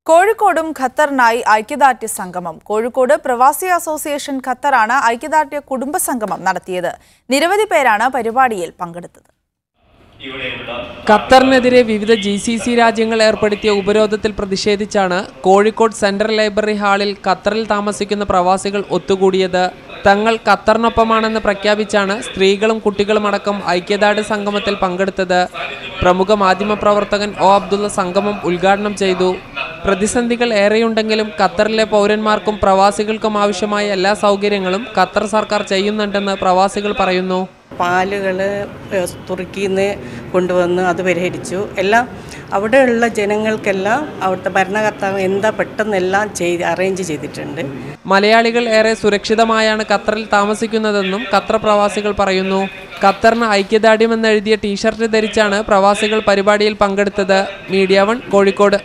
കോഴിക്കോടും ഖത്തറിനായി ഐക്യദാർഢ്യ സംഗമം. കോഴിക്കോട് പ്രവാസി അസോസിയേഷൻ ഖത്തറാണ് ഐക്യദാർഢ്യ കുടുംബ സംഗമം നടത്തിയത്. നിരവധി പേരാണ് പരിപാടിയിൽ പങ്കെടുത്തത്. ഖത്തറിനെതിരെ വിവിധ GCC രാജ്യങ്ങൾ ഏർപ്പെടുത്തിയ ഉപരോധത്തിൽ പ്രതിഷേധിച്ചാണ് കോഴിക്കോട് സെൻട്രൽ ലൈബ്രറി ഹാളിൽ ഖത്തറിൽ താമസിക്കുന്ന പ്രവാസികൾ ഒത്തുകൂടിയത്. തങ്ങൾ ഖത്തറിനൊപ്പമാണെന്ന് പ്രഖ്യാപിച്ചാണ് സ്ത്രീകളും കുട്ടികളും അടക്കം ഐക്യദാർഢ്യ സംഗമത്തിൽ പങ്കെടുത്തത്. പ്രമുഖ മാധ്യമപ്രവർത്തകൻ ഒ അബ്ദുള്ള സംഗമം ഉദ്ഘാടനം ചെയ്തു. പ്രതിസന്ധികൾ ഏറെയുണ്ടെങ്കിലും ഖത്തറിലെ പൗരന്മാർക്കും പ്രവാസികൾക്കും ആവശ്യമായ എല്ലാ സൗകര്യങ്ങളും ഖത്തർ സർക്കാർ ചെയ്യുന്നുണ്ടെന്ന് പ്രവാസികൾ പറയുന്നു. പാലുകൾ തുർക്കിയിൽ നിന്ന് കൊണ്ടുവന്ന് അത് പരിഹരിച്ചു. എല്ലാം അവിടെയുള്ള ജനങ്ങൾക്കെല്ലാം അവിടുത്തെ ഭരണകർത്താവ് എന്താ പെട്ടെന്നെല്ലാം അറേഞ്ച് ചെയ്തിട്ടുണ്ട്. മലയാളികൾ ഏറെ സുരക്ഷിതമായാണ് ഖത്തറിൽ താമസിക്കുന്നതെന്നും ഖത്തർ പ്രവാസികൾ പറയുന്നു. ഖത്തറിന് ഐക്യദാർഢ്യമെന്നെഴുതിയ ടീഷർട്ട് ധരിച്ചാണ് പ്രവാസികൾ പരിപാടിയിൽ പങ്കെടുത്തത്. മീഡിയ 1 കോഴിക്കോട്.